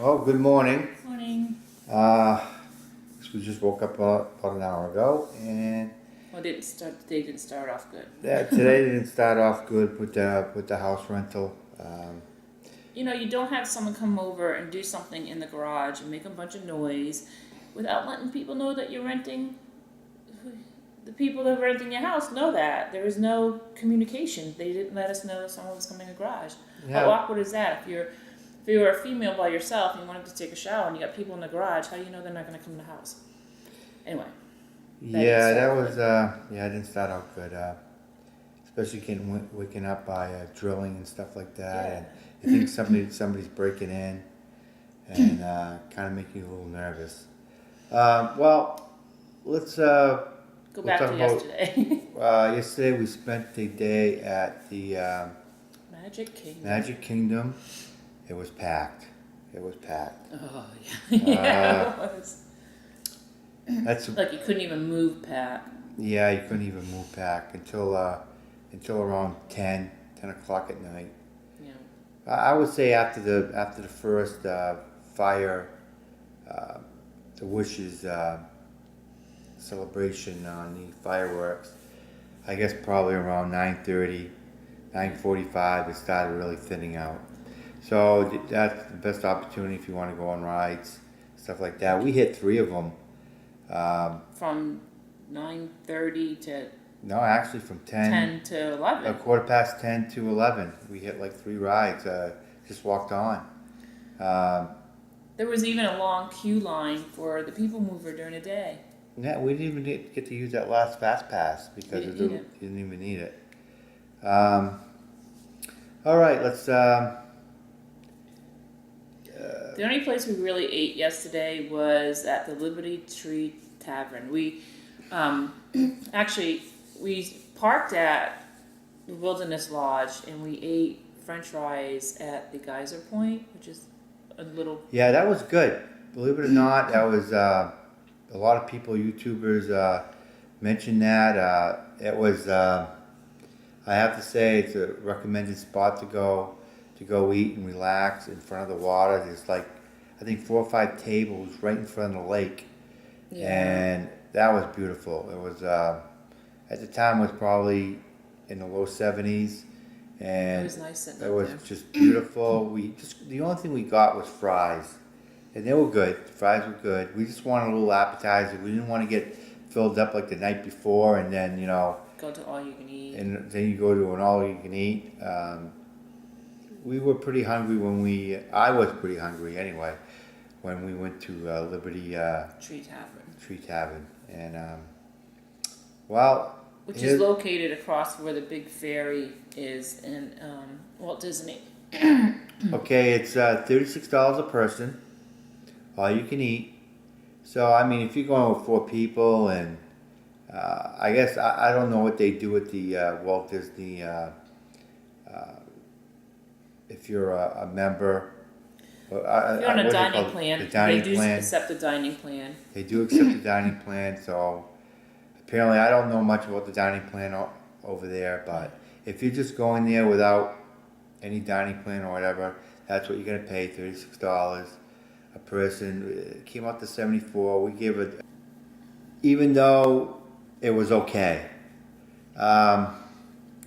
Oh, good morning. Morning. We just woke up about an hour ago, and Well, the day didn't start off good. today didn't start off good with the house rental. You don't have someone come over and do something in the garage and make a bunch of noise without letting people know that you're renting. The people that are renting your house know that. There is no communication. They didn't let us know that someone was coming in the garage. Yeah. How awkward is that? If you're a female by yourself and you wanted to take a shower and you got people in the garage, how do you know they're not going to come in the house? Anyway. It didn't start out good. Especially getting waken up by drilling and stuff like that, Yeah. and you think somebody's breaking in, and kind of make you a little nervous. Well, let's Go back talk to about yesterday. yesterday we spent the day at the Magic Kingdom. Magic Kingdom. It was packed. Oh, yeah. Yeah, it was. That's Like you couldn't even move, Pat. Yeah, you couldn't even move back until around 10 o'clock at night. Yeah. I would say after the first fire, the wishes celebration on the fireworks, I guess probably around 9:30, 9:45, it started really thinning out. So that's the best opportunity if you want to go on rides, stuff like that. We hit 3 of them. From 9:30 to No, actually from 10 to 11. A quarter past 10 to 11. We hit like 3 rides. Just walked on. There was even a long queue line for the People Mover during the day. Yeah, we didn't even get to use that last Fast Pass because You didn't even need it. All right, let's. The only place we really ate yesterday was at the Liberty Tree Tavern. We we parked at the Wilderness Lodge and we ate French fries at the Geyser Point, which is a little. Yeah, that was good. Believe it or not, that was a lot of people, YouTubers, mentioned that. It was. I have to say, it's a recommended spot to go eat and relax in front of the water. There's like, I think 4 or 5 tables right in front of the lake. Yeah. And that was beautiful. It was, at the time it was probably in the low 70s. And It was nice sitting it up was there. just beautiful. The only thing we got was fries. And they were good. The fries were good. We just wanted a little appetizer. We didn't want to get filled up like the night before and then, Go to all you can eat. and then you go to an all you can eat. We were pretty hungry I was pretty hungry anyway, when we went to Liberty Tree Tavern. Tavern. And, Which is located across where the big ferry is in Walt Disney. okay, it's $36 a person, all you can eat. So, I mean, if you're going with 4 people and I guess I don't know what they do at the Walt Disney. If you're a member, If you're on a dining plan, they do plan. accept the dining plan. They do accept the dining plan. So apparently, I don't know much about the dining plan over there. But if you're just going there without any dining plan or whatever, that's what you're gonna pay, $36 a person. It came out to 74. We gave it, even though it was okay.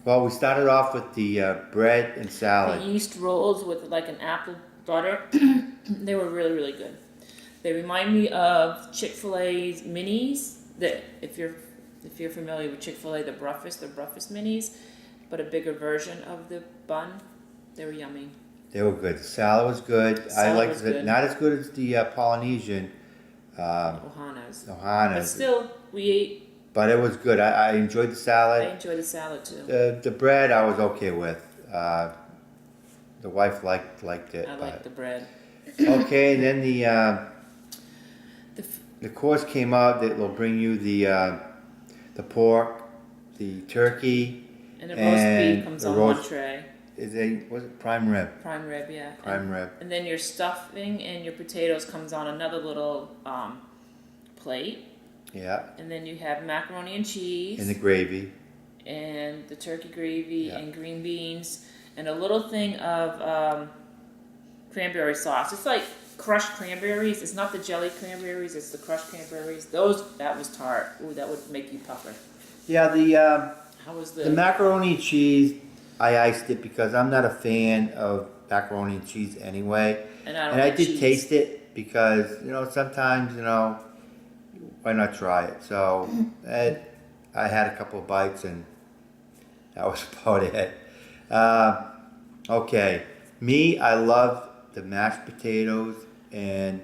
Well, we started off with the bread and salad. The yeast rolls with like an apple butter. They were really, really good. They remind me of Chick-fil-A's minis. That if you're familiar with Chick-fil-A, the breakfast minis, but a bigger version of the bun. They were yummy. They were good. The salad was good. I liked it. Not as good as the Polynesian. Ohana's. Ohana's. But still, we ate. But it was good. I enjoyed the salad. I enjoyed the salad too. The bread I was okay with. The wife liked it. I liked the bread. Okay, and then the course came out that will bring you the pork, the turkey, And the roast beef comes on one tray. Was it prime rib? Prime rib, yeah. Prime rib. And then your stuffing and your potatoes comes on another little plate. Yeah. And then you have macaroni and cheese. And the gravy. And the turkey gravy Yeah. and green beans and a little thing of cranberry sauce. It's like crushed cranberries. It's not the jelly cranberries, it's the crushed cranberries. That was tart. Ooh, that would make you puffer. Yeah, How was the macaroni and cheese, I iced it because I'm not a fan of macaroni and cheese anyway. And I don't And I like did cheese. taste it because, sometimes, why not try it? So I had a couple of bites and that was about it. Okay, me, I love the mashed potatoes, and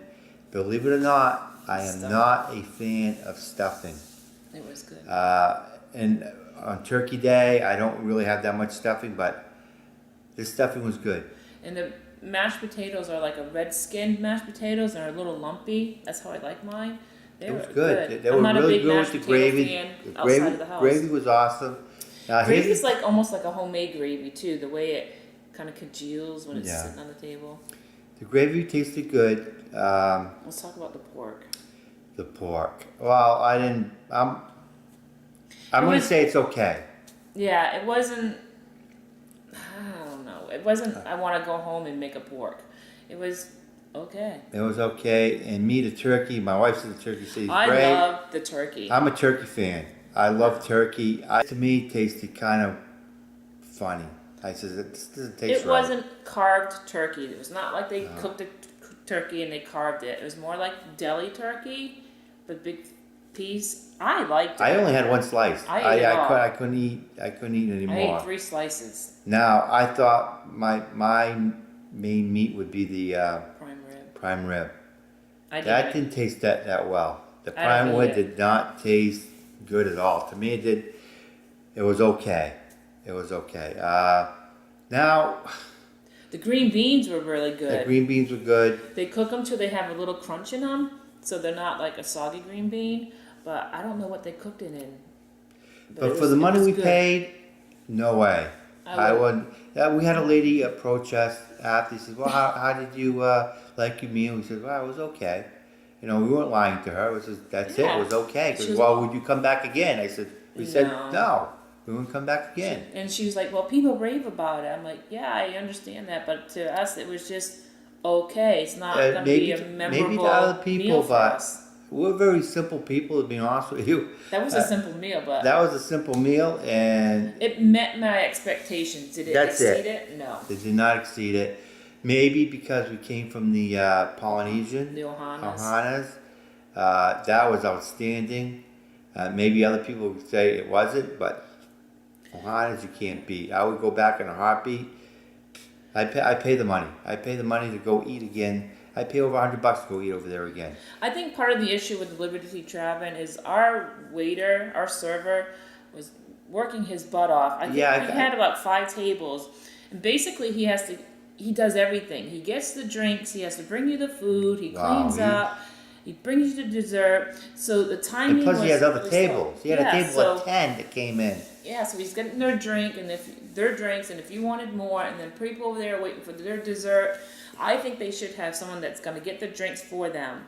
believe it or not, I am Stuffing. not a fan of stuffing. It was good. And on Turkey Day, I don't really have that much stuffing, but this stuffing was good. And the mashed potatoes are like a red skinned mashed potatoes and are a little lumpy. That's how I like mine. It was good. They I'm were not really a big good mashed with the potato gravy. fan The outside of the house. gravy was awesome. Gravy's like almost like a homemade gravy too. The way it kind of congeals when it's Yeah. sitting on the table. The gravy tasted good. Let's talk about the pork. The pork. Well, I didn't. I'm going to say it's okay. Yeah, it wasn't. I don't know. It wasn't. I want to go home and make a pork. It was okay. It was okay. And me, the turkey. My wife said the turkey tastes I great. love the turkey. I'm a turkey fan. I love turkey. To me, it tasted kind of funny. I said, this doesn't taste It right. wasn't carved turkey. It was not like they cooked a turkey and they carved it. It was more like deli turkey, but big piece. I liked it. I only had one slice. I ate it all. I couldn't eat any I more. ate 3 slices. Now I thought my main meat would be the Prime rib. prime rib. I That did. didn't taste that well. The I don't prime rib eat it. did not taste good at all. To me, it did. It was okay. It was okay. Now The green beans were really the good. green beans were good. They cook them till they have a little crunch in them, so they're not like a soggy green bean. But I don't know what they cooked it in. But it for was- the it money was we good. paid, no way. I wouldn't. We had a lady approach us after. She said, "Well, how did you like your meal?" We said, "Well, it was okay." We weren't lying to her. It was just, that's it. Yeah. It was okay. She She goes, was- "Well, would you come back again?" I said, "We said No. no. We wouldn't come back again." And she was like, "Well, people rave about it." I'm like, "Yeah, I understand that, but to us, it was just okay. It's not going to be a memorable maybe to other people, meal for but us." we're very simple people. To be honest with you, That was a simple meal, but that was a simple meal, and it met my expectations. Did it That's exceed it. it? No. they did not exceed it. Maybe because we came from the Polynesian. The Ohanas. Ohanas. That was outstanding. Maybe other people would say it wasn't, but Ohanas you can't beat. I would go back in a heartbeat. I pay the money. I pay the money to go eat again. I pay over $100 to go eat over there again. I think part of the issue with the Liberty Tree Tavern is our waiter, our server, was working his butt off. I think he had about 5 tables, and basically he does everything. He gets the drinks, he has to bring you the food, he cleans up, he brings you the dessert. So the timing And plus was he has other really tables. slow. He had a table of 10 that came in. Yeah, so he's getting their drink and their drinks, and if you wanted more, and then people over there waiting for their dessert. I think they should have someone that's going to get the drinks for them,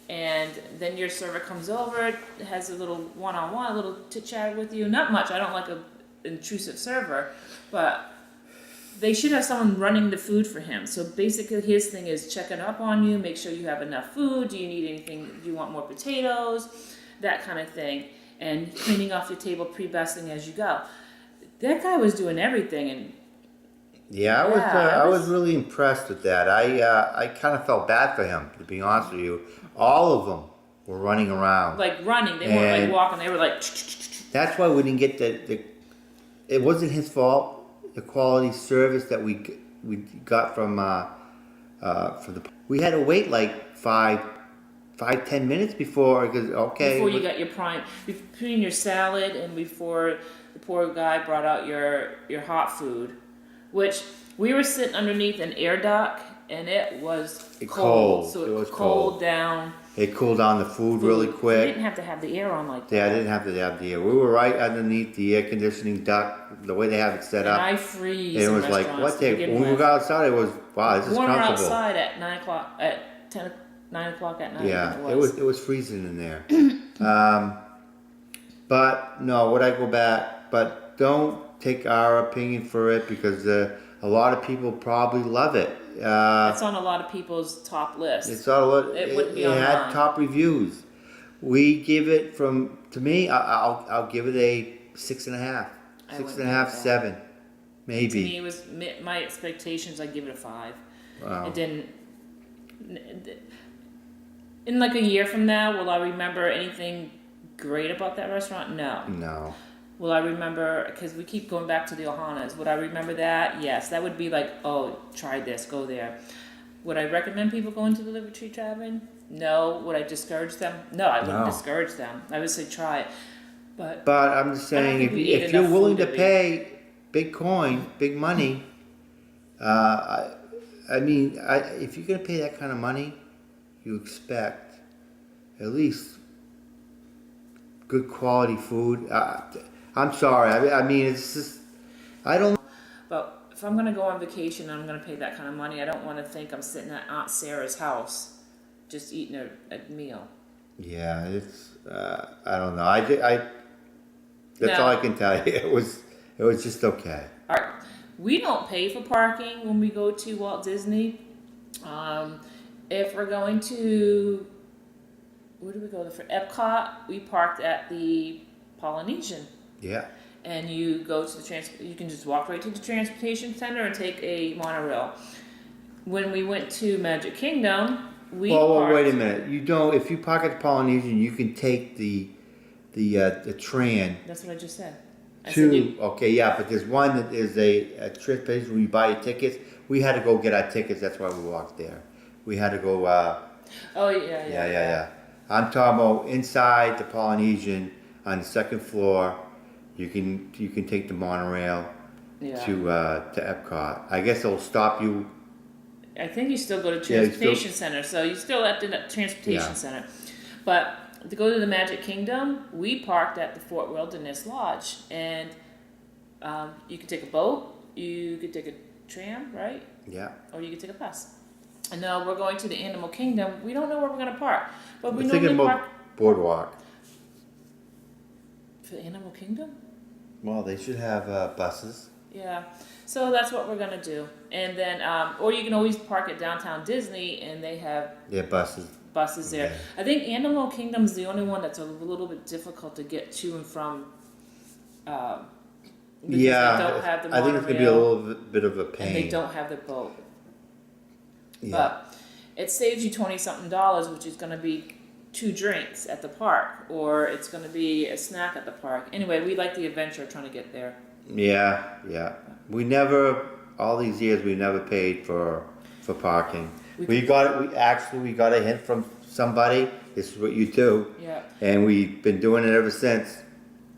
and then your server comes over, has a little one-on-one, a little chit-chat with you. Not much. I don't like an intrusive server, but they should have someone running the food for him. So basically his thing is checking up on you, make sure you have enough food, do you need anything, do you want more potatoes, that kind of thing, and cleaning off your table, pre-busting as you go. That guy was doing everything, and Yeah, I was really impressed with that. I kind of felt bad for him, to be honest with you. All of them were running around. like running, they weren't like walking, they were like That's why we didn't get the it wasn't his fault. The quality service that we got from we had to wait like 5-10 minutes before before you got your prime, between your salad and before the poor guy brought out your hot food, which we were sitting underneath an air duct and it was cold. So it was cold down. It cooled down the food really You quick. didn't have to have the air on like that. Yeah, I didn't have to have the air. We were right underneath the air conditioning duct, the way they have it set And up. I freeze. And it in was like, restaurants what to the? begin When we with. got outside, it was, wow, this is When we're comfortable. outside at 9 o'clock, at 9 o'clock at night. Yeah, it was freezing in there. But no, would I go back? But don't take our opinion for it because a lot of people probably love it. That's on a lot of people's top list. It's all It wouldn't be it had online. top reviews. We give it to me. I'll give it a 6.5, I 6.5, wouldn't give it that. 7, To maybe. me, it was my expectations. I give it a 5. Wow. It didn't. In like a year from now, will I remember anything great about that restaurant? No. No. Will I remember, because we keep going back to the Ohanas, would I remember that? Yes, that would be like, oh, try this, go there. Would I recommend people going to the Liberty Tree Tavern? No. Would I discourage them? No, I wouldn't No. discourage them. I would say try it. But I'm just saying, think we ate if you're enough willing food to that we- pay big coin, big money, I mean, if you're gonna pay that kind of money, you expect at least good quality food. I'm sorry. I mean, it's just I don't. But if I'm gonna go on vacation and I'm gonna pay that kind of money, I don't want to think I'm sitting at Aunt Sarah's house, just eating a meal. Yeah, it's. I don't know. That's No. all I can tell you. It was just okay. All right, we don't pay for parking when we go to Walt Disney. If we're going to, where do we go? For Epcot, we parked at the Polynesian. Yeah. And you go to you can just walk right to the transportation center and take a monorail. When we went to Magic Kingdom, we parked. Wait a minute. You don't. If you park at the Polynesian, you can take the tram That's what I just said. I said you, okay, yeah, but there's one that is a trip page where you buy your tickets. We had to go get our tickets. That's why we walked there. We had to go. oh yeah. I'm talking about inside the Polynesian on the second floor. You can take the monorail Yeah. to Epcot. I guess it'll stop you. I think you still go to Yeah, you transportation center, so you still at the transportation Yeah. center. But to go to the Magic Kingdom, we parked at the Fort Wilderness Lodge, and you could take a boat, you could take a tram, right? Yeah. Or you could take a bus. And now we're going to the Animal Kingdom. We don't know where we're going to park, but we We're thinking normally about park Boardwalk. for the Animal Kingdom. Well, they should have buses. Yeah, so that's what we're gonna do, and then or you can always park at Downtown Disney, and they have Yeah, buses. buses there. Yeah. I think Animal Kingdom's the only one that's a little bit difficult to get to and from. Because Yeah, they don't have the I think it's gonna be a monorail, little bit of a pain. and they don't have the boat. Yeah. But it saves you $20-something, which is gonna be 2 drinks at the park, or it's gonna be a snack at the park. Anyway, we like the adventure of trying to get there. Yeah. We never, all these years, we never paid for parking. We got a hint from somebody. This is what you do, Yeah. and we've been doing it ever since.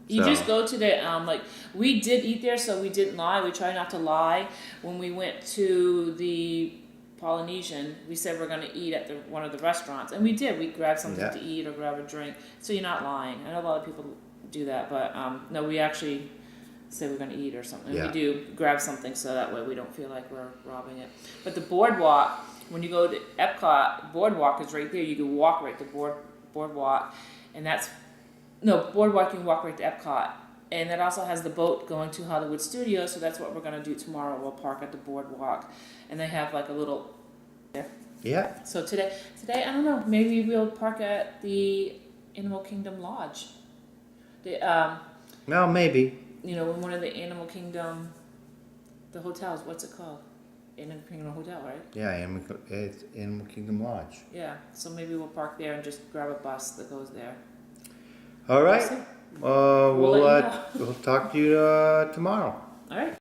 You So, just go to the like we did eat there, so we didn't lie. We tried not to lie. When we went to the Polynesian, we said we're going to eat at one of the restaurants, and we did. We grabbed something Yeah. to eat or grab a drink, so you're not lying. I know a lot of people do that, but no, we actually said we're going to eat or something. Yeah. We do grab something so that way we don't feel like we're robbing it. But the boardwalk, when you go to Epcot, boardwalk is right there. You can walk right to boardwalk, and that's boardwalk. You can walk right to Epcot. And that also has the boat going to Hollywood Studios, so that's what we're going to do tomorrow. We'll park at the boardwalk. And they have like a little... Yeah. So today, I don't know, maybe we'll park at the Animal Kingdom Lodge. Well, maybe. In one of the Animal Kingdom, the hotels, what's it called? Animal Kingdom Hotel, right? Yeah, it's Animal Kingdom Lodge. Yeah, so maybe we'll park there and just grab a bus that goes there. All right. We'll see. We'll let you know. we'll talk to you tomorrow. All right.